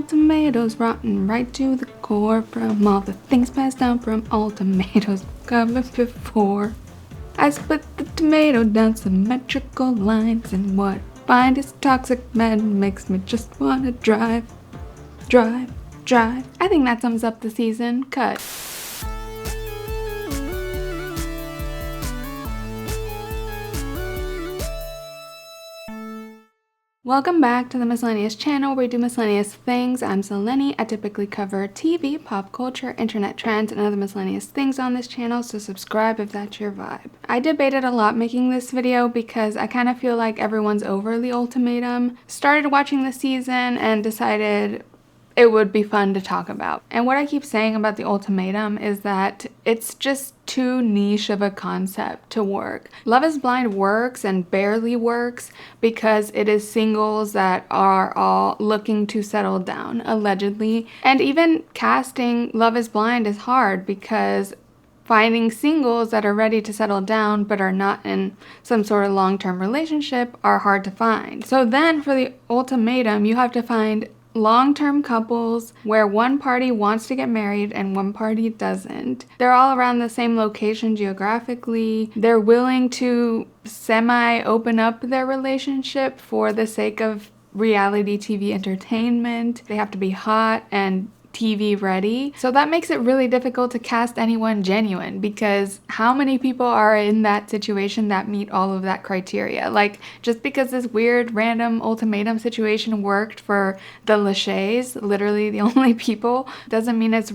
old tomatoes rotten right to the core from all the things passed down from old tomatoes covered before. I split the tomato down symmetrical lines, and what I find is toxic man makes me just wanna drive. I think that sums up the season. Cut. Welcome back to the Miscellaneous channel where we do miscellaneous things. I'm Selene. I typically cover TV, pop culture, internet trends, and other miscellaneous things on this channel, so subscribe if that's your vibe. I debated a lot making this video because I kind of feel like everyone's over the Ultimatum. Started watching the season and decided it would be fun to talk about. And what I keep saying about the Ultimatum is that it's just too niche of a concept to work. Love is Blind works and barely works because it is singles that are all looking to settle down, allegedly. And even casting Love is Blind is hard because finding singles that are ready to settle down but are not in some sort of long-term relationship are hard to find. So then for the Ultimatum, you have to find long-term couples where one party wants to get married and one party doesn't. They're all around the same location geographically. They're willing to semi-open up their relationship for the sake of reality TV entertainment. They have to be hot and TV ready. So that makes it really difficult to cast anyone genuine because how many people are in that situation that meet all of that criteria? Like, just because this weird random Ultimatum situation worked for the Lachey's, literally the only people, doesn't mean it's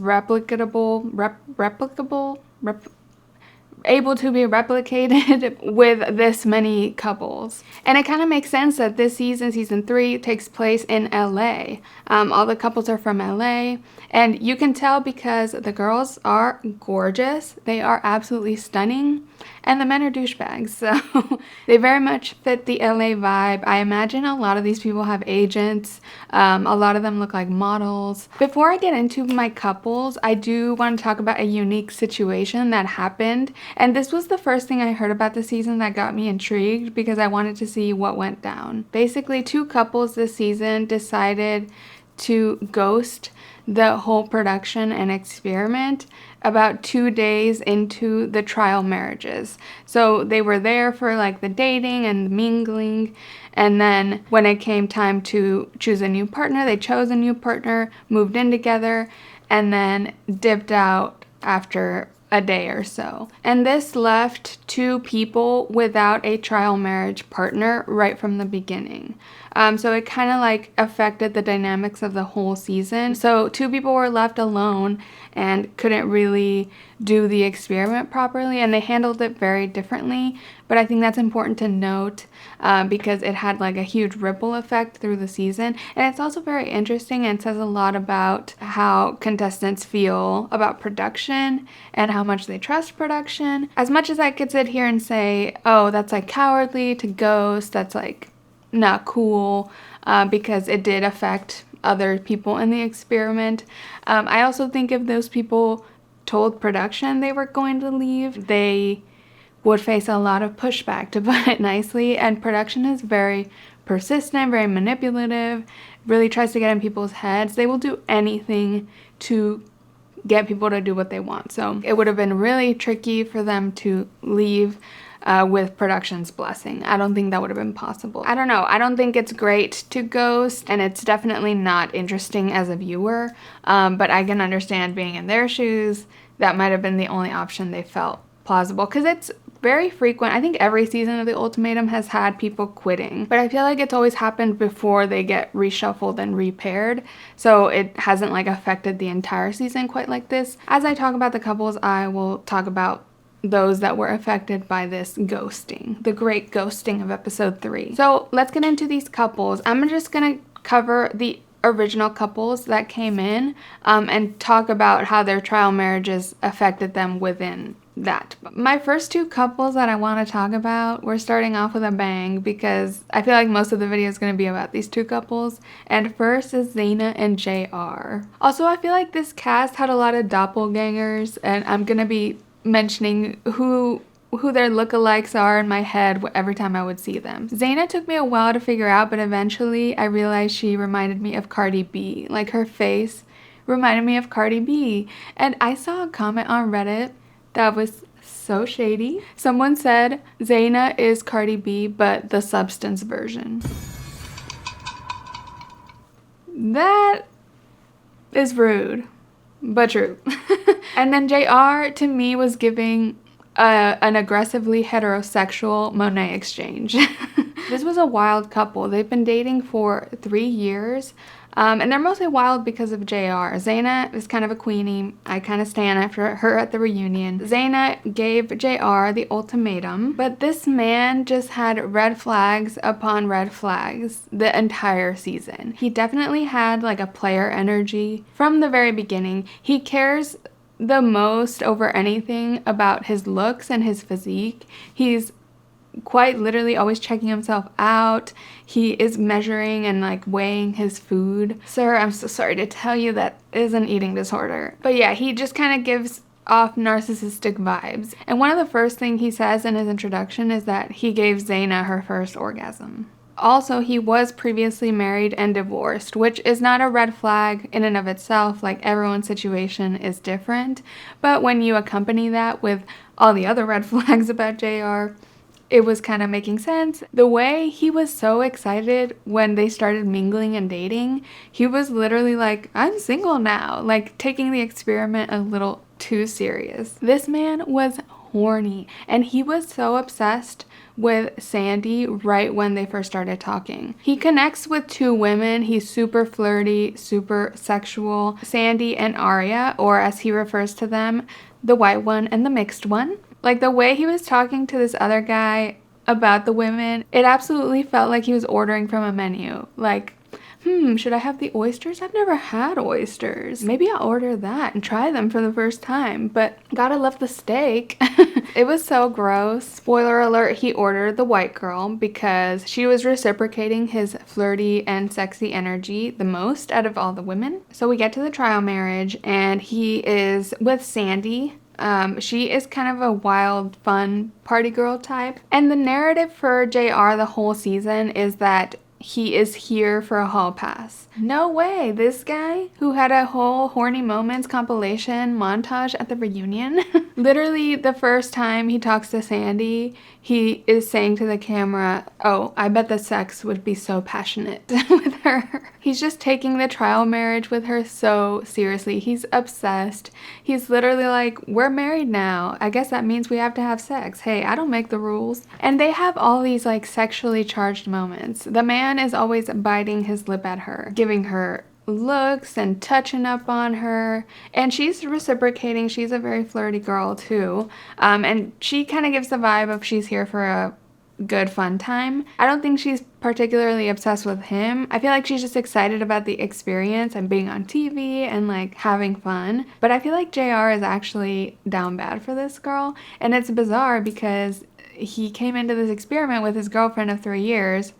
able to be replicated with this many couples. And it kind of makes sense that this season 3, takes place in LA. All the couples are from LA, and you can tell because the girls are gorgeous. They are absolutely stunning, and the men are douchebags. So they very much fit the LA vibe. I imagine a lot of these people have agents. A lot of them look like models. Before I get into my couples, I do want to talk about a unique situation that happened. And this was the first thing I heard about the season that got me intrigued because I wanted to see what went down. Basically, 2 couples this season decided to ghost the whole production and experiment about 2 days into the trial marriages. So they were there for like the dating and the mingling, and then when it came time to choose a new partner, they chose a new partner, moved in together, and then dipped out after a day or so. And this left 2 people without a trial marriage partner right from the beginning. So it kind of like affected the dynamics of the whole season. So 2 people were left alone and couldn't really do the experiment properly, and they handled it very differently. But I think that's important to note because it had like a huge ripple effect through the season. And it's also very interesting and says a lot about how contestants feel about production and how much they trust production. As much as I could sit here and say, oh, that's like cowardly to ghost, that's like not cool, because it did affect other people in the experiment. I also think if those people told production they were going to leave, they would face a lot of pushback, to put it nicely. And production is very persistent, very manipulative, really tries to get in people's heads. They will do anything to get people to do what they want. So it would have been really tricky for them to leave with production's blessing. I don't think that would have been possible. I don't know. I don't think it's great to ghost, and it's definitely not interesting as a viewer, but I can understand being in their shoes. That might have been the only option they felt plausible, because it's very frequent. I think every season of the Ultimatum has had people quitting, but I feel like it's always happened before they get reshuffled and repaired, so it hasn't like affected the entire season quite like this. As I talk about the couples, I will talk about those that were affected by this ghosting, the great ghosting of episode 3. So let's get into these couples. I'm just gonna cover the original couples that came in and talk about how their trial marriages affected them within that. My first 2 couples that I want to talk about, we're starting off with a bang because I feel like most of the video is going to be about these 2 couples. And first is Zaina and JR. Also, I feel like this cast had a lot of doppelgangers, and I'm going to be mentioning who who their lookalikes are in my head every time I would see them. Zaina took me a while to figure out, but eventually I realized she reminded me of Cardi B. Like, her face reminded me of Cardi B. And I saw a comment on Reddit that was so shady. Someone said Zaina is Cardi B, but the substance version. That is rude, but true. And then JR to me was giving an aggressively heterosexual Monet Exchange. This was a wild couple. They've been dating for 3 years. And they're mostly wild because of JR. Zaina is kind of a queenie. I kind of stan after her at the reunion. Zaina gave JR the ultimatum, but this man just had red flags upon red flags the entire season. He definitely had like a player energy from the very beginning. He cares the most over anything about his looks and his physique. He's quite literally always checking himself out. He is measuring and like weighing his food. Sir, I'm so sorry to tell you that is an eating disorder. But yeah, he just kind of gives off narcissistic vibes. And one of the first things he says in his introduction is that he gave Zaina her first orgasm. Also, he was previously married and divorced, which is not a red flag in and of itself. Like, everyone's situation is different. But when you accompany that with all the other red flags about JR, it was kind of making sense. The way he was so excited when they started mingling and dating, he was literally like, I'm single now, like taking the experiment a little too serious. This man was horny, and he was so obsessed with Sandy right when they first started talking. He connects with 2 women. He's super flirty, super sexual. Sandy and Aria, or as he refers to them, the white one and the mixed one. Like, the way he was talking to this other guy about the women, it absolutely felt like he was ordering from a menu. Like, should I have the oysters? I've never had oysters. Maybe I'll order that and try them for the first time, but gotta love the steak. It was so gross. Spoiler alert, he ordered the white girl because she was reciprocating his flirty and sexy energy the most out of all the women. So we get to the trial marriage, and he is with Sandy. She is kind of a wild, fun party girl type. And the narrative for JR the whole season is that he is here for a hall pass. No way, this guy who had a whole horny moments compilation montage at the reunion. Literally the first time he talks to Sandy, he is saying to the camera, oh, I bet the sex would be so passionate with her. He's just taking the trial marriage with her so seriously. He's obsessed. He's literally like, we're married now. I guess that means we have to have sex. Hey, I don't make the rules. And they have all these like sexually charged moments. The man is always biting his lip at her, giving her looks and touching up on her, and she's reciprocating. She's a very flirty girl too, and she kind of gives the vibe of she's here for a good fun time. I don't think she's particularly obsessed with him. I feel like she's just excited about the experience and being on TV and like having fun. But I feel like JR is actually down bad for this girl, and it's bizarre because he came into this experiment with his girlfriend of 3 years,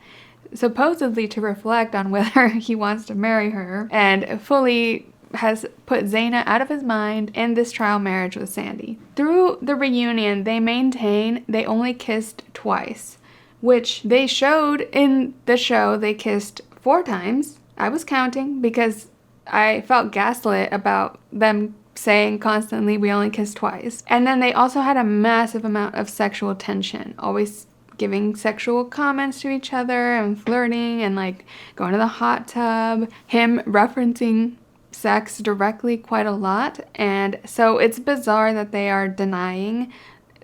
supposedly to reflect on whether he wants to marry her, and fully has put Zaina out of his mind in this trial marriage with Sandy. Through the reunion, they maintain they only kissed twice, which they showed in the show. They kissed 4 times. I was counting because I felt gaslit about them saying constantly we only kissed twice. And then they also had a massive amount of sexual tension, always giving sexual comments to each other and flirting and like going to the hot tub, him referencing sex directly quite a lot. And so it's bizarre that they are denying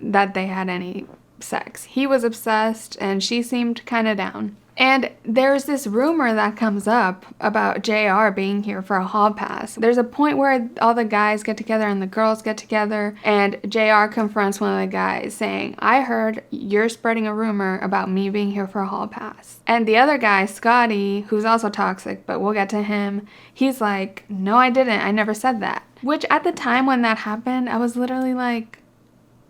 that they had any sex. He was obsessed and she seemed kind of down. And there's this rumor that comes up about JR being here for a hall pass. There's a point where all the guys get together and the girls get together, and JR confronts one of the guys saying, I heard you're spreading a rumor about me being here for a hall pass. And the other guy, Scotty, who's also toxic, but we'll get to him, he's like, no, I didn't. I never said that. Which at the time when that happened, I was literally like,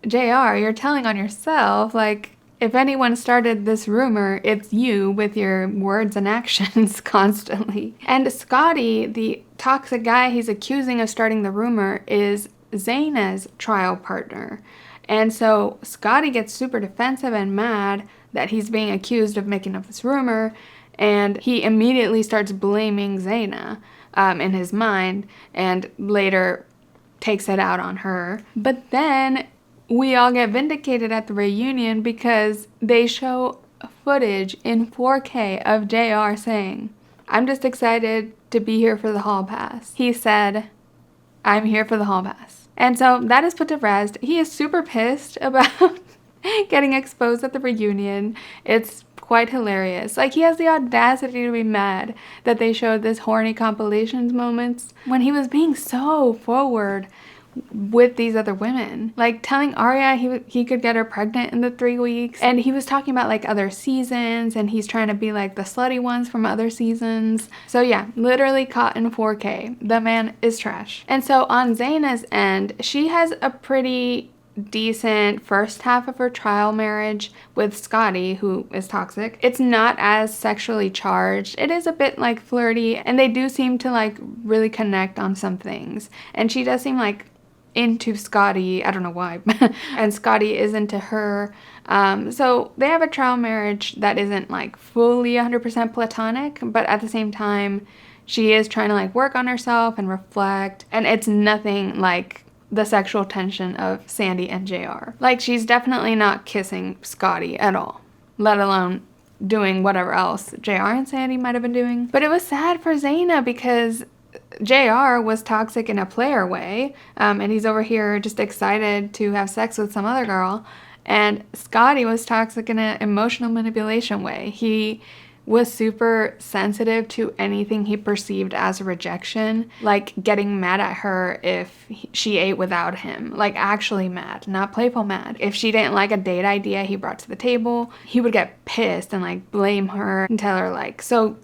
JR, you're telling on yourself. Like, if anyone started this rumor, it's you with your words and actions constantly. And Scotty, the toxic guy he's accusing of starting the rumor, is Zaina's trial partner. And so Scotty gets super defensive and mad that he's being accused of making up this rumor, and he immediately starts blaming Zaina in his mind, and later takes it out on her. But then we all get vindicated at the reunion because they show footage in 4K of JR saying, "I'm just excited to be here for the hall pass." He said, "I'm here for the hall pass." And so that is put to rest. He is super pissed about getting exposed at the reunion. It's quite hilarious. Like, he has the audacity to be mad that they showed this horny compilations moments when he was being so forward with these other women, like telling Aria he could get her pregnant in the 3 weeks, and he was talking about like other seasons, and he's trying to be like the slutty ones from other seasons. So yeah, literally caught in 4K. The man is trash. And so on Zaina's end, she has a pretty decent first half of her trial marriage with Scotty, who is toxic. It's not as sexually charged. It is a bit like flirty, and they do seem to like really connect on some things, and she does seem like into Scotty. I don't know why. And Scotty is into her. So they have a trial marriage that isn't like fully 100% platonic, but at the same time, she is trying to like work on herself and reflect, and it's nothing like the sexual tension of Sandy and JR. Like, she's definitely not kissing Scotty at all, let alone doing whatever else JR and Sandy might have been doing. But it was sad for Zaina because JR was toxic in a player way, and he's over here just excited to have sex with some other girl, and Scotty was toxic in an emotional manipulation way. He was super sensitive to anything he perceived as a rejection, like getting mad at her if she ate without him, like actually mad, not playful mad. If she didn't like a date idea he brought to the table, he would get pissed and like blame her and tell her like, "So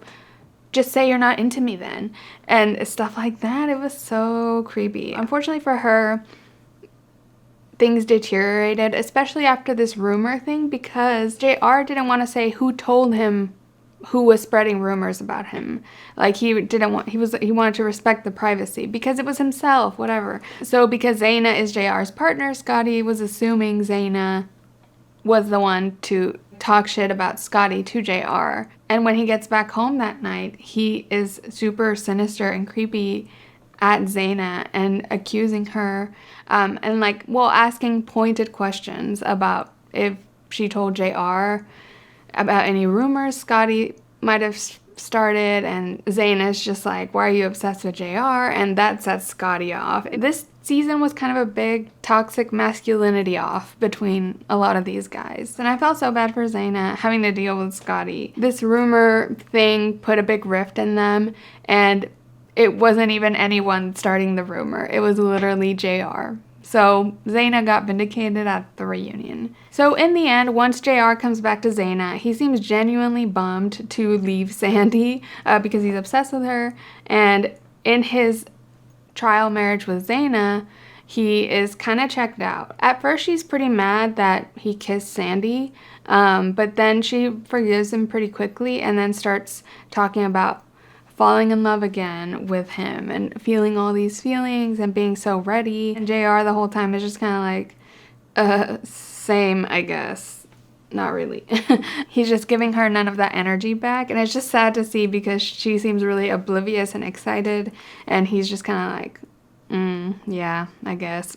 just say you're not into me then," and stuff like that. It was so creepy. Unfortunately for her, things deteriorated, especially after this rumor thing, because JR didn't want to say who told him who was spreading rumors about him. Like, he wanted to respect the privacy because it was himself, whatever. So because Zaina is JR's partner, Scotty was assuming Zaina was the one to talk shit about Scotty to JR. And when he gets back home that night, he is super sinister and creepy at Zaina and accusing her, and like, well, asking pointed questions about if she told JR about any rumors Scotty might have started, and Zaina's just like, "Why are you obsessed with JR?" And that sets Scotty off. This season was kind of a big toxic masculinity off between a lot of these guys, and I felt so bad for Zaina having to deal with Scotty. This rumor thing put a big rift in them, and it wasn't even anyone starting the rumor. It was literally JR. So Zaina got vindicated at the reunion. So in the end, once JR comes back to Zaina, he seems genuinely bummed to leave Sandy because he's obsessed with her. And in his trial marriage with Zaina, he is kind of checked out. At first, she's pretty mad that he kissed Sandy, but then she forgives him pretty quickly and then starts talking about falling in love again with him and feeling all these feelings and being so ready. And JR the whole time is just kind of like, same, I guess. Not really. He's just giving her none of that energy back. And it's just sad to see because she seems really oblivious and excited. And he's just kind of like, yeah, I guess.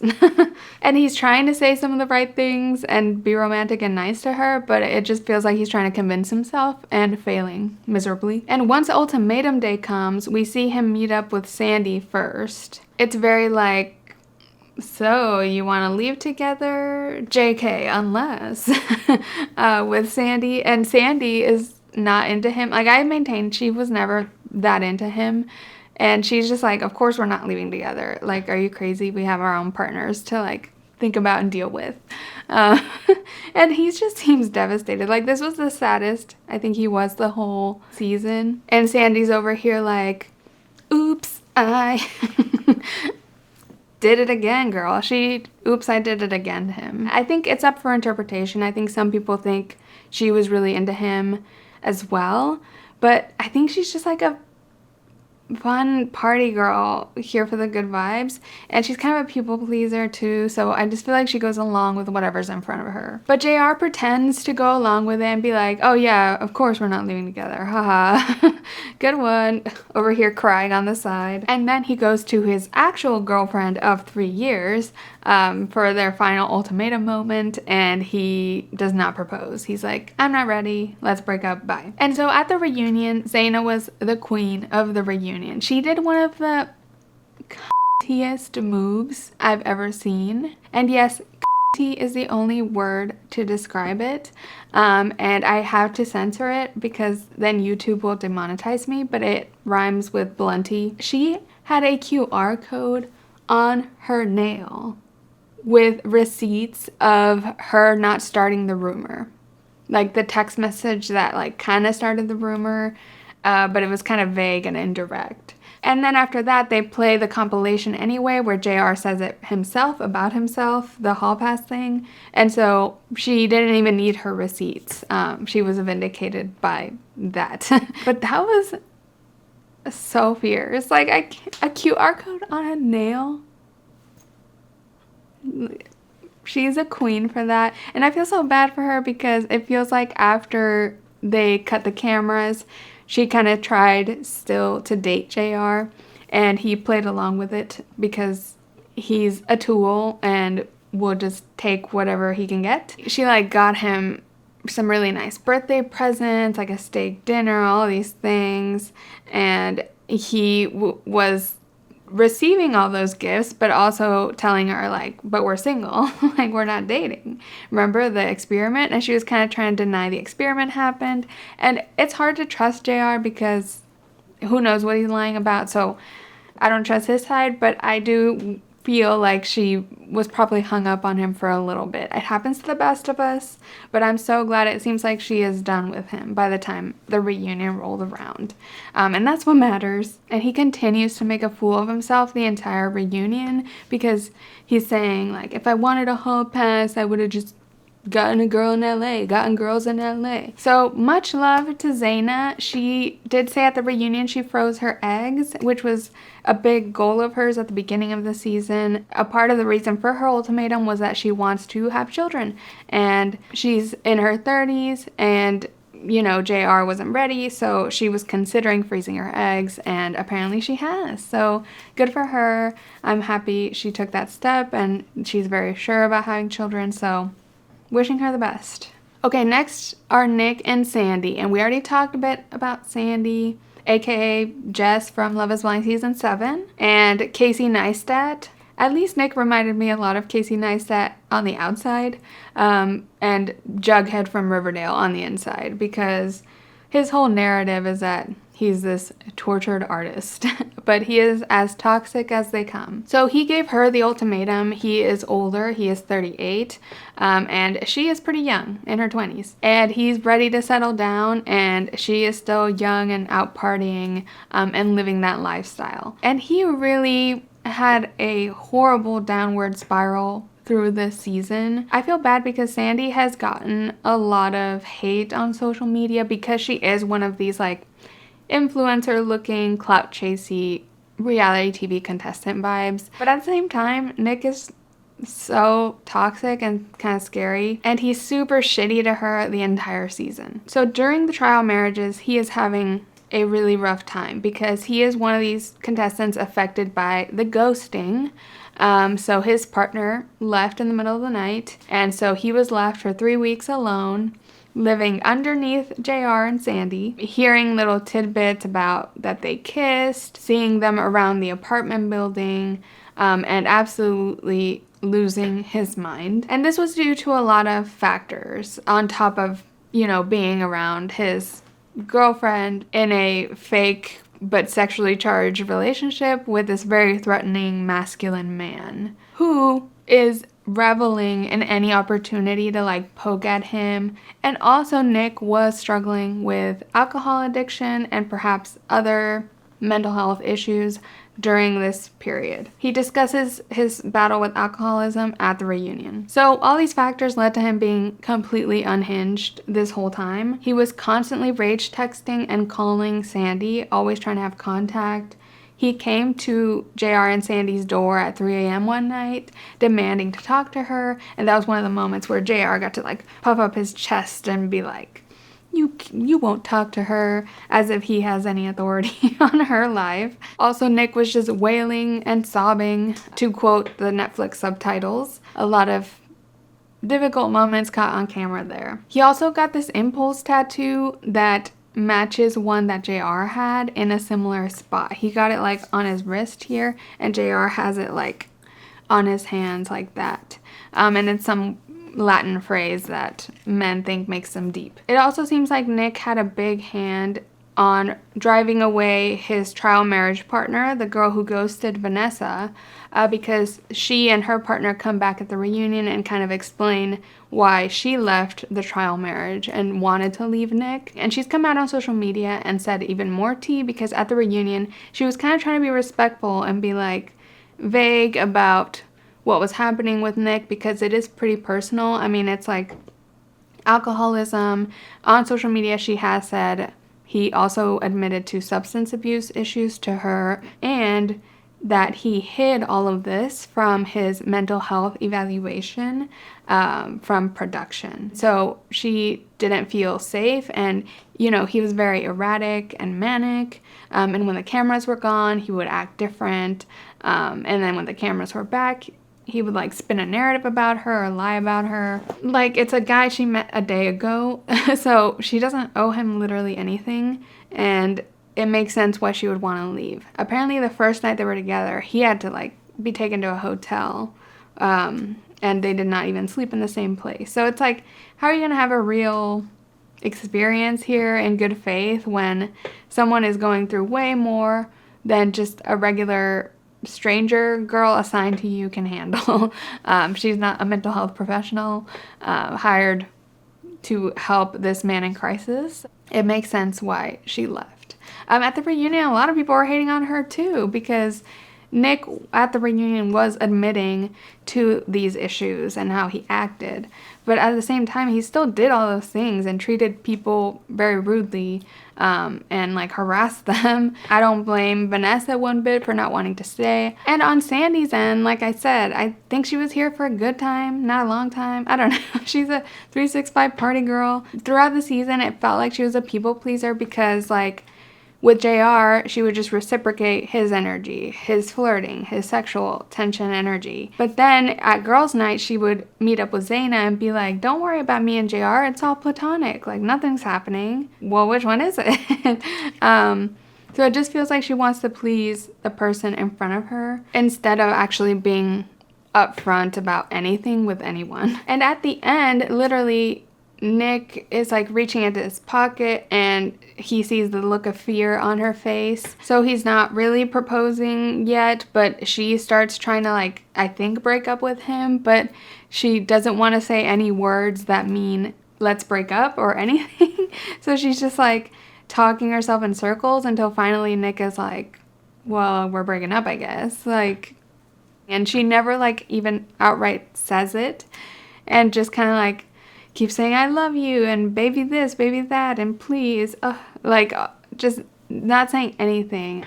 And he's trying to say some of the right things and be romantic and nice to her, but it just feels like he's trying to convince himself and failing miserably. And once Ultimatum Day comes, we see him meet up with Sandy first. It's very like, "So you want to leave together? JK, unless," with Sandy. And Sandy is not into him. Like, I maintained she was never that into him. And she's just like, "Of course we're not leaving together. Like, are you crazy? We have our own partners to like think about and deal with." And he just seems devastated. Like, this was the saddest I think he was the whole season. And Sandy's over here like, "Oops, I did it again, girl." Oops, I did it again to him. I think it's up for interpretation. I think some people think she was really into him as well. But I think she's just like a fun party girl here for the good vibes, and she's kind of a people pleaser too, so I just feel like she goes along with whatever's in front of her. But JR pretends to go along with it and be like, oh yeah, of course we're not leaving together, haha. Good one. Over here crying on the side. And then he goes to his actual girlfriend of 3 years for their final ultimatum moment, and he does not propose. He's like, I'm not ready, let's break up, bye. And so at the reunion, Zaina was the queen of the reunion. She did one of the cuttiest moves I've ever seen. And yes, cutty is the only word to describe it. And I have to censor it because then YouTube will demonetize me, but it rhymes with blunty. She had a QR code on her nail with receipts of her not starting the rumor. Like the text message that like kind of started the rumor, but it was kind of vague and indirect. And then after that, they play the compilation anyway, where JR says it himself about himself, the hall pass thing. And so she didn't even need her receipts. She was vindicated by that. But that was so fierce. Like a QR code on a nail. She's a queen for that. And I feel so bad for her because it feels like after they cut the cameras, she kind of tried still to date JR, and he played along with it because he's a tool and will just take whatever he can get. She like got him some really nice birthday presents, like a steak dinner, all these things, and he was receiving all those gifts, but also telling her like, but we're single, like we're not dating. Remember the experiment? And she was kind of trying to deny the experiment happened. And it's hard to trust JR because who knows what he's lying about. So I don't trust his side, but I do feel like she was probably hung up on him for a little bit. It happens to the best of us, but I'm so glad it seems like she is done with him by the time the reunion rolled around. And that's what matters. And he continues to make a fool of himself the entire reunion because he's saying, like, if I wanted a hall pass, I would have just gotten a girl in LA, gotten girls in LA. So much love to Zaina. She did say at the reunion she froze her eggs, which was a big goal of hers at the beginning of the season. A part of the reason for her ultimatum was that she wants to have children. And she's in her 30s and you know, JR wasn't ready, so she was considering freezing her eggs, and apparently she has. So good for her. I'm happy she took that step, and she's very sure about having children, so wishing her the best. Okay, next are Nick and Sandy, and we already talked a bit about Sandy, aka Jess from Love is Blind Season 7, and Casey Neistat. At least Nick reminded me a lot of Casey Neistat on the outside, and Jughead from Riverdale on the inside, because his whole narrative is that he's this tortured artist, but he is as toxic as they come. So he gave her the ultimatum. He is older, he is 38, and she is pretty young, in her 20s. And he's ready to settle down, and she is still young and out partying and living that lifestyle. And he really had a horrible downward spiral through this season. I feel bad because Sandy has gotten a lot of hate on social media because she is one of these like influencer looking, clout chasey reality TV contestant vibes. But at the same time, Nick is so toxic and kind of scary, and he's super shitty to her the entire season. So during the trial marriages, he is having a really rough time because he is one of these contestants affected by the ghosting. So his partner left in the middle of the night, and so he was left for 3 weeks alone, living underneath JR and Sandy, hearing little tidbits about that they kissed, seeing them around the apartment building, and absolutely losing his mind. And this was due to a lot of factors on top of, you know, being around his girlfriend in a fake but sexually charged relationship with this very threatening masculine man who is reveling in any opportunity to like poke at him. And also Nick was struggling with alcohol addiction and perhaps other mental health issues during this period. He discusses his battle with alcoholism at the reunion. So all these factors led to him being completely unhinged this whole time. He was constantly rage texting and calling Sandy, always trying to have contact. He came to JR and Sandy's door at 3 a.m. one night, demanding to talk to her, and that was one of the moments where JR got to like puff up his chest and be like, you won't talk to her, as if he has any authority on her life. Also, Nick was just wailing and sobbing, to quote the Netflix subtitles. A lot of difficult moments caught on camera there. He also got this impulse tattoo that matches one that JR had in a similar spot. He got it like on his wrist here, and JR has it like on his hands like that. And it's some Latin phrase that men think makes them deep. It also seems like Nick had a big hand on driving away his trial marriage partner, the girl who ghosted Vanessa, because she and her partner come back at the reunion and kind of explain why she left the trial marriage and wanted to leave Nick. And she's come out on social media and said even more tea, because at the reunion she was kind of trying to be respectful and be like vague about what was happening with Nick, because it is pretty personal. I mean, it's like alcoholism. On social media she has said he also admitted to substance abuse issues to her, and that he hid all of this from his mental health evaluation from production. So she didn't feel safe, and he was very erratic and manic, and when the cameras were gone he would act different, and then when the cameras were back he would like spin a narrative about her or lie about her. Like, it's a guy she met a day ago, so she doesn't owe him literally anything, and it makes sense why she would want to leave. Apparently the first night they were together, he had to like be taken to a hotel, and they did not even sleep in the same place. So it's like, how are you gonna have a real experience here in good faith when someone is going through way more than just a regular stranger girl assigned to you can handle? She's not a mental health professional hired to help this man in crisis. It makes sense why she left. At the reunion, a lot of people were hating on her too, because Nick at the reunion was admitting to these issues and how he acted, but at the same time he still did all those things and treated people very rudely, and like harassed them. I don't blame Vanessa one bit for not wanting to stay. And on Sandy's end, like I said, I think she was here for a good time, not a long time. I don't know. She's a 365 party girl. Throughout the season it felt like she was a people pleaser, because like with JR, she would just reciprocate his energy, his flirting, his sexual tension energy. But then at girls' night, she would meet up with Zaina and be like, don't worry about me and JR, it's all platonic, like nothing's happening. Well, which one is it? So it just feels like she wants to please the person in front of her instead of actually being upfront about anything with anyone. And at the end, literally, Nick is like reaching into his pocket and he sees the look of fear on her face. So he's not really proposing yet, but she starts trying to like, I think, break up with him, but she doesn't want to say any words that mean let's break up or anything. So she's just like talking herself in circles until finally Nick is like, well, we're breaking up, I guess. Like, and she never like even outright says it, and just kind of like keep saying I love you and baby this, baby that, and please, just not saying anything.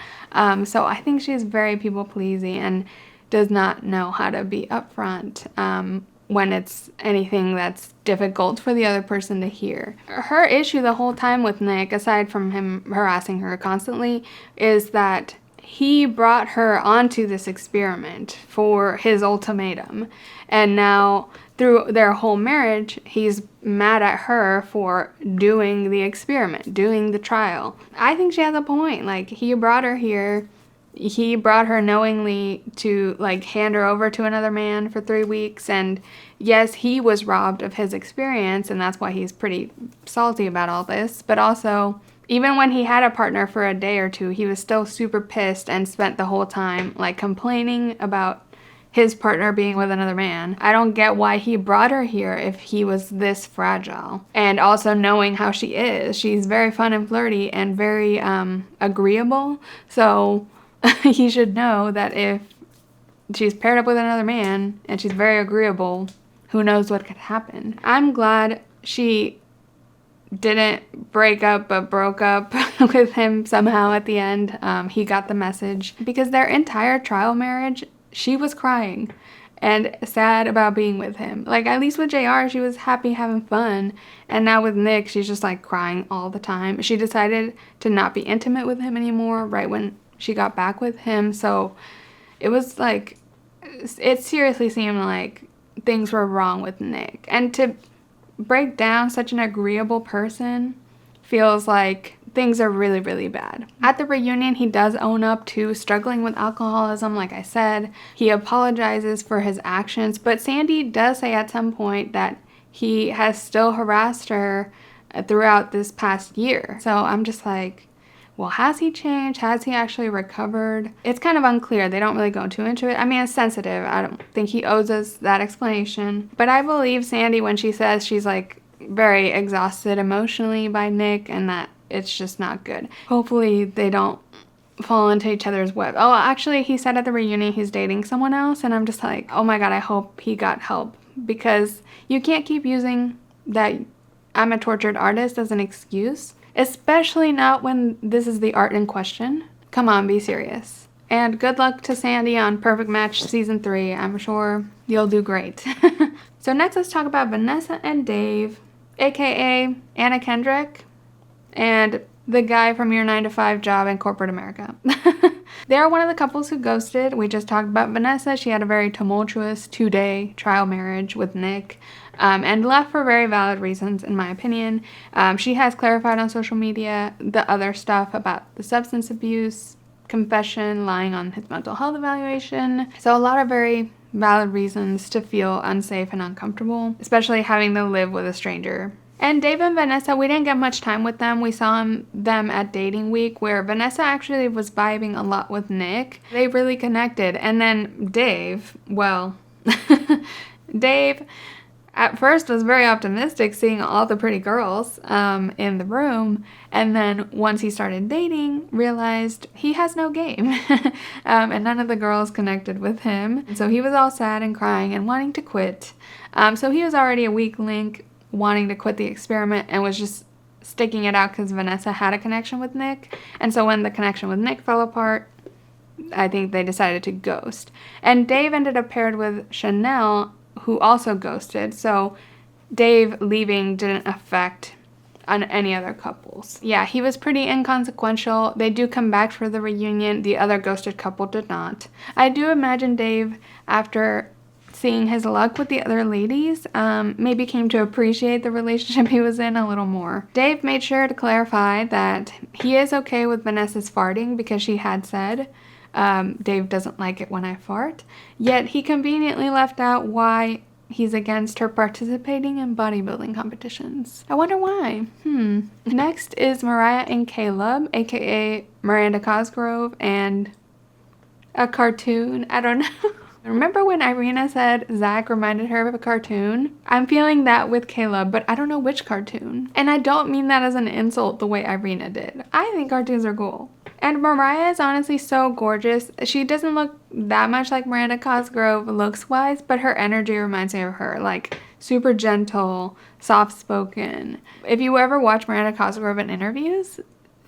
So I think she's very people pleasing and does not know how to be upfront when it's anything that's difficult for the other person to hear. Her issue the whole time with Nick, aside from him harassing her constantly, is that he brought her onto this experiment for his ultimatum, and now through their whole marriage, he's mad at her for doing the experiment, doing the trial. I think she has a point. Like, he brought her here. He brought her knowingly to, like, hand her over to another man for 3 weeks. And yes, he was robbed of his experience, and that's why he's pretty salty about all this. But also, even when he had a partner for a day or two, he was still super pissed and spent the whole time, like, complaining about his partner being with another man. I don't get why he brought her here if he was this fragile. And also knowing how she is. She's very fun and flirty and very agreeable. So he should know that if she's paired up with another man and she's very agreeable, who knows what could happen. I'm glad she didn't break up but broke up with him somehow at the end. He got the message, because their entire trial marriage, she was crying and sad about being with him. Like, at least with JR, she was happy having fun, and now with Nick, she's just like crying all the time. She decided to not be intimate with him anymore right when she got back with him, so it was like, it seriously seemed like things were wrong with Nick. And to break down such an agreeable person feels like things are really, really bad. At the reunion, he does own up to struggling with alcoholism, like I said. He apologizes for his actions, but Sandy does say at some point that he has still harassed her throughout this past year. So I'm just like, well, has he changed? Has he actually recovered? It's kind of unclear. They don't really go too into it. I mean, it's sensitive. I don't think he owes us that explanation. But I believe Sandy when she says she's like very exhausted emotionally by Nick and that it's just not good. Hopefully they don't fall into each other's web. Oh, actually, he said at the reunion he's dating someone else, and I'm just like, oh my God, I hope he got help, because you can't keep using that I'm a tortured artist as an excuse, especially not when this is the art in question. Come on, be serious. And good luck to Sandy on Perfect Match Season 3. I'm sure you'll do great. So next, let's talk about Vanessa and Dave, aka Anna Kendrick, and the guy from your 9-to-5 job in corporate America. They are one of the couples who ghosted. We just talked about Vanessa. She had a very tumultuous 2-day trial marriage with Nick, and left for very valid reasons, in my opinion. She has clarified on social media the other stuff about the substance abuse, confession, lying on his mental health evaluation. So a lot of very valid reasons to feel unsafe and uncomfortable, especially having to live with a stranger. And Dave and Vanessa, we didn't get much time with them. We saw them at dating week, where Vanessa actually was vibing a lot with Nick. They really connected. And then Dave, well, Dave at first was very optimistic seeing all the pretty girls in the room. And then once he started dating, realized he has no game. And none of the girls connected with him. And so he was all sad and crying and wanting to quit. So he was already a weak link, wanting to quit the experiment, and was just sticking it out because Vanessa had a connection with Nick. And so when the connection with Nick fell apart, I think they decided to ghost. And Dave ended up paired with Chanel, who also ghosted. So Dave leaving didn't affect on any other couples. Yeah, he was pretty inconsequential. They do come back for the reunion. The other ghosted couple did not. I do imagine Dave, after seeing his luck with the other ladies, maybe came to appreciate the relationship he was in a little more. Dave made sure to clarify that he is okay with Vanessa's farting, because she had said, Dave doesn't like it when I fart, yet he conveniently left out why he's against her participating in bodybuilding competitions. I wonder why. Next is Mariah and Caleb, aka Miranda Cosgrove and a cartoon. I don't know. Remember when Irina said Zach reminded her of a cartoon? I'm feeling that with Caleb, but I don't know which cartoon. And I don't mean that as an insult the way Irina did. I think cartoons are cool. And Mariah is honestly so gorgeous. She doesn't look that much like Miranda Cosgrove looks-wise, but her energy reminds me of her. Like, super gentle, soft-spoken. If you ever watch Miranda Cosgrove in interviews,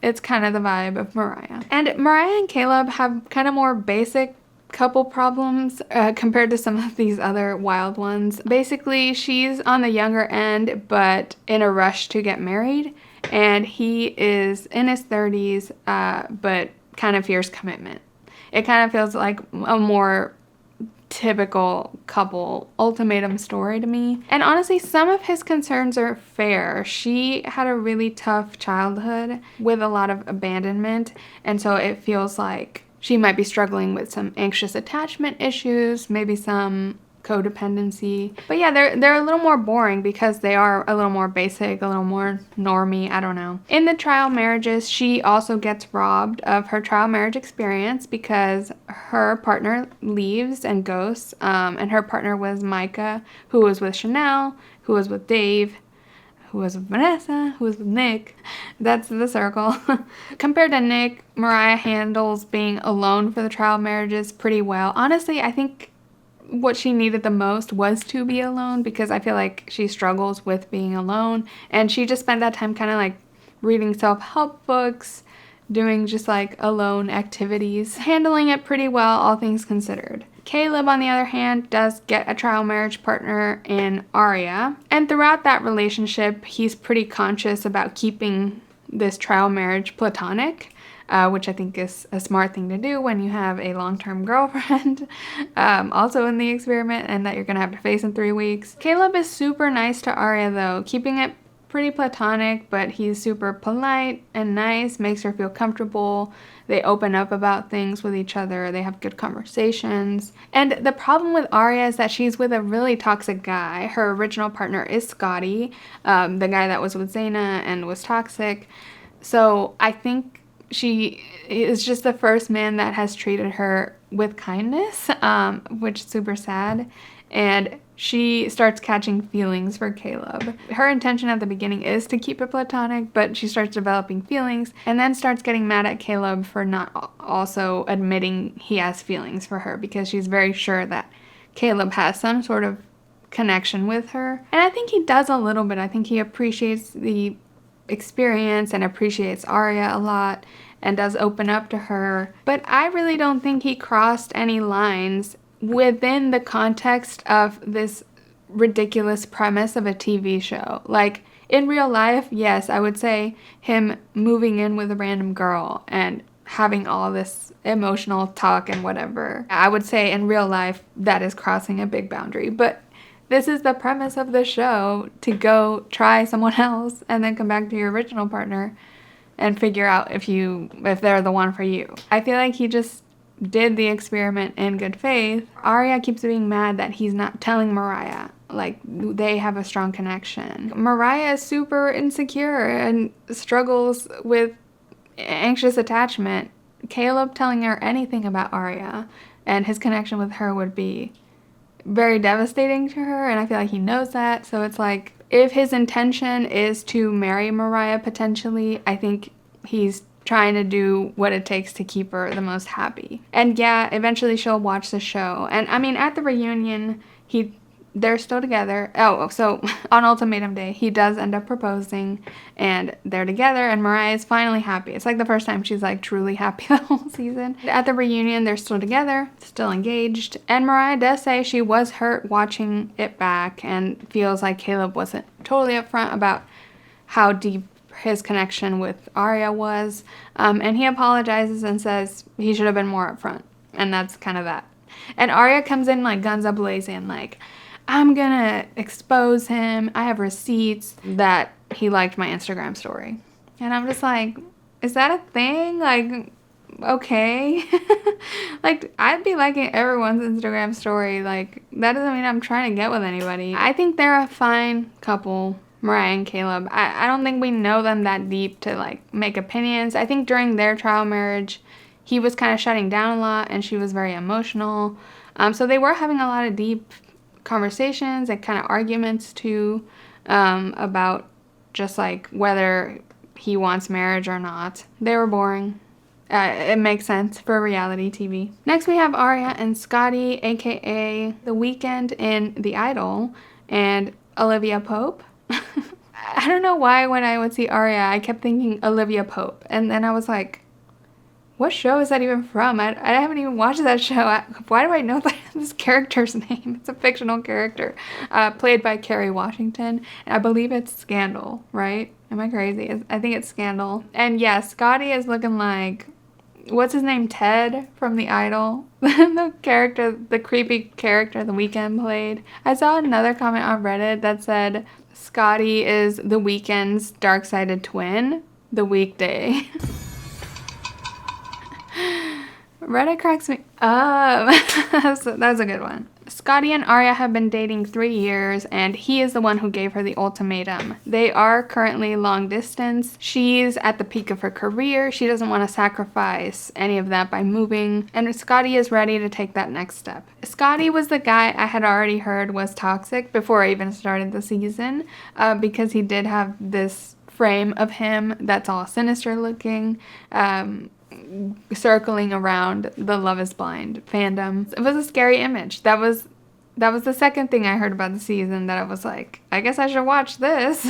it's kind of the vibe of Mariah. And Mariah and Caleb have kind of more basic couple problems compared to some of these other wild ones. Basically, she's on the younger end, but in a rush to get married, and he is in his 30s, but kind of fears commitment. It kind of feels like a more typical couple ultimatum story to me. And honestly, some of his concerns are fair. She had a really tough childhood with a lot of abandonment, and so it feels like she might be struggling with some anxious attachment issues, maybe some codependency. But yeah, they're a little more boring because they are a little more basic, a little more normie, I don't know. In the trial marriages, she also gets robbed of her trial marriage experience because her partner leaves and ghosts, and her partner was Micah, who was with Chanel, who was with Dave, who was with Vanessa, who was with Nick. That's the circle. Compared to Nick, Mariah handles being alone for the trial marriages pretty well. Honestly, I think what she needed the most was to be alone, because I feel like she struggles with being alone, and she just spent that time kind of like reading self-help books, doing just like alone activities, handling it pretty well, all things considered. Caleb, on the other hand, does get a trial marriage partner in Aria, and throughout that relationship, he's pretty conscious about keeping this trial marriage platonic, which I think is a smart thing to do when you have a long-term girlfriend, also in the experiment, and that you're gonna have to face in 3 weeks. Caleb is super nice to Aria though, keeping it pretty platonic, but he's super polite and nice, makes her feel comfortable. They open up about things with each other. They have good conversations. And the problem with Aria is that she's with a really toxic guy. Her original partner is Scotty, the guy that was with Zaina and was toxic. So I think she is just the first man that has treated her with kindness, which is super sad. And she starts catching feelings for Caleb. Her intention at the beginning is to keep it platonic, but she starts developing feelings and then starts getting mad at Caleb for not also admitting he has feelings for her, because she's very sure that Caleb has some sort of connection with her. And I think he does a little bit. I think he appreciates the experience and appreciates Aria a lot and does open up to her. But I really don't think he crossed any lines within the context of this ridiculous premise of a TV show. Like, in real life, yes, I would say him moving in with a random girl and having all this emotional talk and whatever, I would say in real life that is crossing a big boundary. But this is the premise of the show, to go try someone else and then come back to your original partner and figure out if they're the one for you. I feel like he just did the experiment in good faith. Aria keeps being mad that he's not telling Mariah. Like, they have a strong connection. Mariah is super insecure and struggles with anxious attachment. Caleb telling her anything about Aria and his connection with her would be very devastating to her, and I feel like he knows that. So it's like, if his intention is to marry Mariah potentially, I think he's trying to do what it takes to keep her the most happy. And yeah, eventually she'll watch the show. And I mean, at the reunion, they're still together. Oh, so on Ultimatum Day, he does end up proposing, and they're together, and Mariah is finally happy. It's like the first time she's like truly happy the whole season. At the reunion, they're still together, still engaged, and Mariah does say she was hurt watching it back and feels like Caleb wasn't totally upfront about how deep his connection with Aria was, and he apologizes and says he should have been more upfront, and that's kind of that. And Aria comes in like guns a-blazing, like, I'm gonna expose him. I have receipts that he liked my Instagram story. And I'm just like, is that a thing? Like, okay. Like, I'd be liking everyone's Instagram story. Like, that doesn't mean I'm trying to get with anybody. I think they're a fine couple, Mariah and Caleb. I don't think we know them that deep to like make opinions. I think during their trial marriage, he was kind of shutting down a lot and she was very emotional. So they were having a lot of deep conversations and kind of arguments too, about just like whether he wants marriage or not. They were boring. It makes sense for reality TV. Next we have Aria and Scotty, aka The Weeknd in The Idol, and Olivia Pope. I don't know why when I would see Aria, I kept thinking Olivia Pope, and then I was like, what show is that even from? I haven't even watched that show. Why do I know this character's name? It's a fictional character, played by Kerry Washington. And I believe it's Scandal, right? Am I crazy? I think it's Scandal. And yeah, Scotty is looking like, what's his name? Ted from The Idol. The creepy character The Weeknd played. I saw another comment on Reddit that said, Scotty is The Weeknd's dark-sided twin, The Weekday. Reddit cracks me up. That was a good one. Scotty and Aria have been dating 3 years, and he is the one who gave her the ultimatum. They are currently long distance. She's at the peak of her career. She doesn't want to sacrifice any of that by moving, and Scotty is ready to take that next step. Scotty was the guy I had already heard was toxic before I even started the season, because he did have this frame of him that's all sinister looking, circling around the Love is Blind fandom. It was a scary image. That was the second thing I heard about the season that I was like, I guess I should watch this.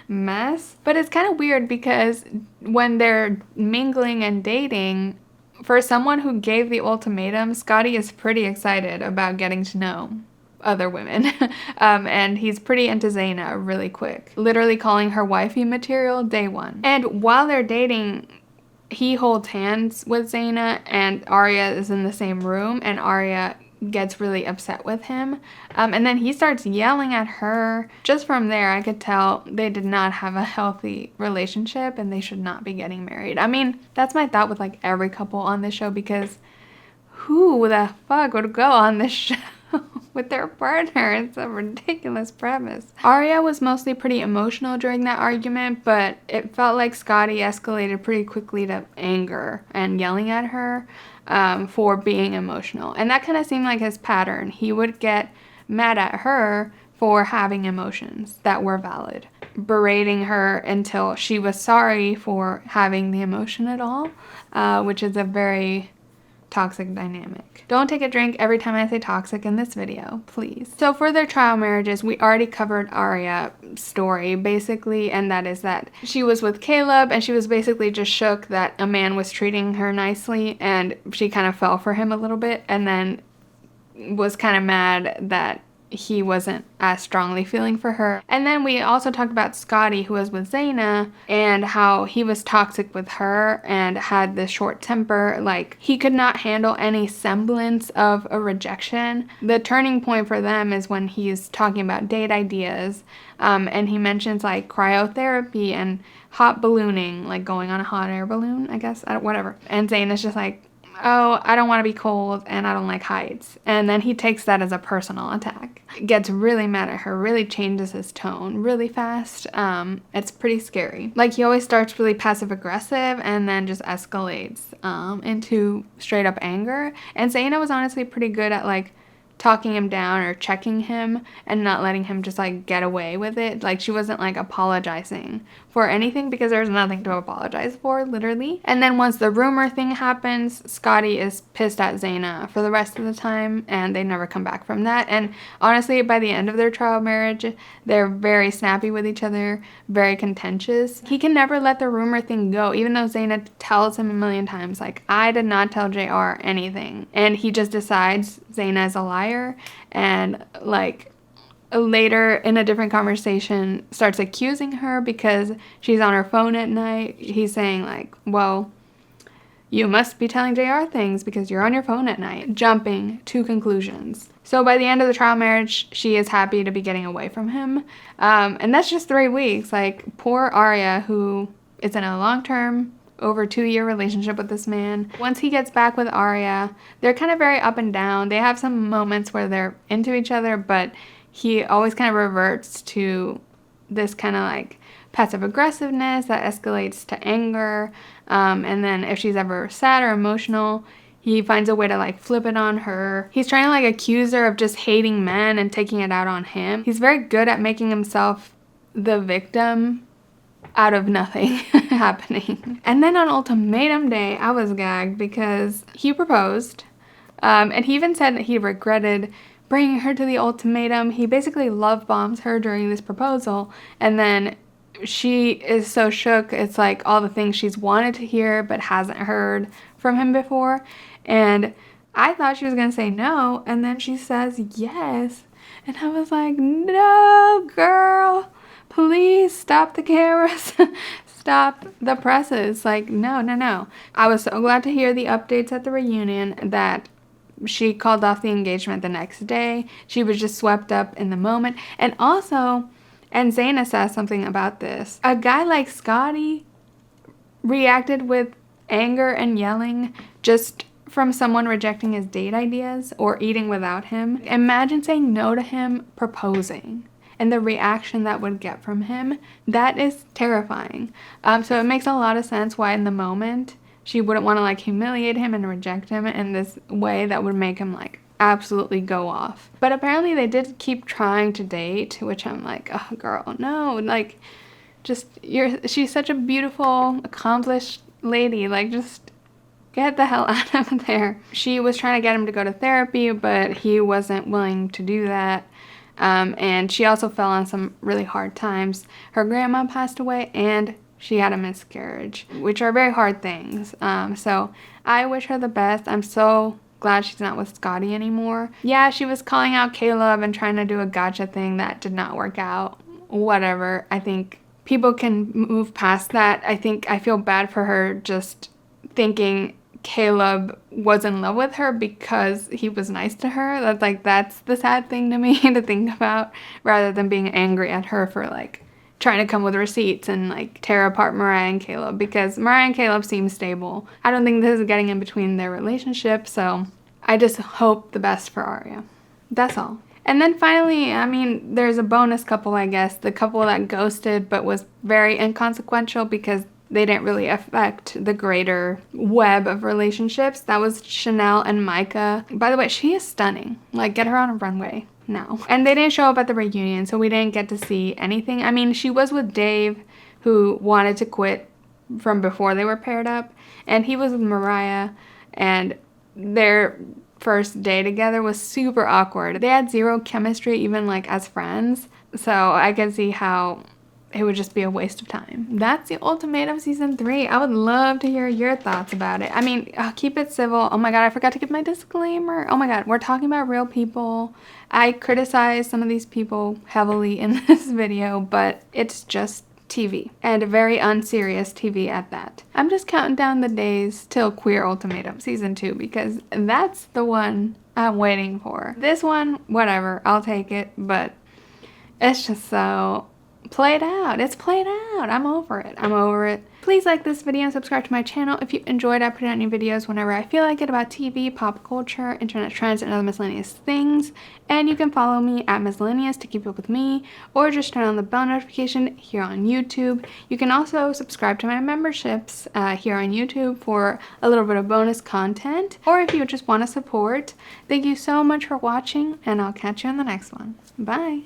Mess. But it's kind of weird because when they're mingling and dating, for someone who gave the ultimatum, Scotty is pretty excited about getting to know other women. And he's pretty into Zaina really quick. Literally calling her wifey material day one. And while they're dating, he holds hands with Zaina, and Aria is in the same room, and Aria gets really upset with him. And then he starts yelling at her. Just from there, I could tell they did not have a healthy relationship and they should not be getting married. I mean, that's my thought with like every couple on this show, because who the fuck would go on this show with their partner? It's a ridiculous premise. Aria was mostly pretty emotional during that argument, but it felt like Scotty escalated pretty quickly to anger and yelling at her for being emotional. And that kind of seemed like his pattern. He would get mad at her for having emotions that were valid, berating her until she was sorry for having the emotion at all, which is a very toxic dynamic. Don't take a drink every time I say toxic in this video, please. So for their trial marriages, we already covered Aria's story basically, and that is that she was with Caleb and she was basically just shook that a man was treating her nicely, and she kind of fell for him a little bit, and then was kind of mad that he wasn't as strongly feeling for her. And then we also talked about Scotty, who was with Zaina, and how he was toxic with her and had this short temper. Like, he could not handle any semblance of a rejection. The turning point for them is when he's talking about date ideas, and he mentions like cryotherapy and hot ballooning, like going on a hot air balloon, I guess, whatever. And Zaina's just like, oh, I don't want to be cold and I don't like heights. And then he takes that as a personal attack. Gets really mad at her, really changes his tone really fast. It's pretty scary. Like, he always starts really passive aggressive and then just escalates into straight up anger. And Zaina was honestly pretty good at like talking him down or checking him and not letting him just like get away with it. Like, she wasn't like apologizing for anything because there's nothing to apologize for, literally. And then once the rumor thing happens, Scotty is pissed at Zaina for the rest of the time, and they never come back from that. And honestly, by the end of their trial marriage, they're very snappy with each other, very contentious. He can never let the rumor thing go, even though Zaina tells him a million times, like, I did not tell JR anything. And he just decides Zaina is a liar, and like later in a different conversation starts accusing her because she's on her phone at night. He's saying like, well, you must be telling JR things because you're on your phone at night, jumping to conclusions. So by the end of the trial marriage, she is happy to be getting away from him. And that's just 3 weeks. Like, poor Aria, who is in a long-term, over 2-year relationship with this man. Once he gets back with Aria, they're kind of very up and down. They have some moments where they're into each other, but he always kind of reverts to this kind of like passive aggressiveness that escalates to anger. And then if she's ever sad or emotional, he finds a way to like flip it on her. He's trying to like accuse her of just hating men and taking it out on him. He's very good at making himself the victim out of nothing happening. And then on ultimatum day, I was gagged because he proposed. And he even said that he regretted bringing her to the ultimatum. He basically love bombs her during this proposal. And then she is so shook. It's like all the things she's wanted to hear but hasn't heard from him before. And I thought she was going to say no. And then she says yes. And I was like, no, girl. Please stop the cameras. Stop the presses. Like, no. I was so glad to hear the updates at the reunion that she called off the engagement the next day. She was just swept up in the moment. And also, and Zaina says something about this, a guy like Scotty reacted with anger and yelling just from someone rejecting his date ideas or eating without him. Imagine saying no to him proposing and the reaction that would get from him. That is terrifying. So it makes a lot of sense why in the moment she wouldn't want to like humiliate him and reject him in this way that would make him like absolutely go off. But apparently they did keep trying to date, which I'm like, oh girl, no, like just she's such a beautiful, accomplished lady, like just get the hell out of there. She was trying to get him to go to therapy, but he wasn't willing to do that. And she also fell on some really hard times. Her grandma passed away and she had a miscarriage, which are very hard things. So I wish her the best. I'm so glad she's not with Scotty anymore. Yeah, she was calling out Caleb and trying to do a gotcha thing that did not work out. Whatever. I think people can move past that. I feel bad for her just thinking Caleb was in love with her because he was nice to her. That's the sad thing to me to think about, rather than being angry at her for like trying to come with receipts and like tear apart Mariah and Caleb, because Mariah and Caleb seem stable. I don't think this is getting in between their relationship, so I just hope the best for Aria. That's all. And then finally, I mean, there's a bonus couple, I guess. The couple that ghosted but was very inconsequential because they didn't really affect the greater web of relationships. That was Chanel and Micah. By the way, she is stunning. Like, get her on a runway now. And they didn't show up at the reunion, so we didn't get to see anything. I mean, she was with Dave, who wanted to quit from before they were paired up. And he was with Mariah, and their first day together was super awkward. They had zero chemistry, even like as friends. So I can see how it would just be a waste of time. That's the Ultimatum season 3. I would love to hear your thoughts about it. I mean, keep it civil. Oh my god, I forgot to give my disclaimer. Oh my god, we're talking about real people. I criticize some of these people heavily in this video, but it's just TV, and very unserious TV at that. I'm just counting down the days till Queer Ultimatum season 2, because that's the one I'm waiting for. This one, whatever, I'll take it, but it's just so played out. It's played out. I'm over it. I'm over it. Please like this video and subscribe to my channel if you enjoyed. I put out new videos whenever I feel like it about TV, pop culture, internet trends, and other miscellaneous things. And you can follow me at Miscellaneous to keep up with me, or just turn on the bell notification here on YouTube. You can also subscribe to my memberships here on YouTube for a little bit of bonus content, or if you just want to support. Thank you so much for watching, and I'll catch you in the next one. Bye!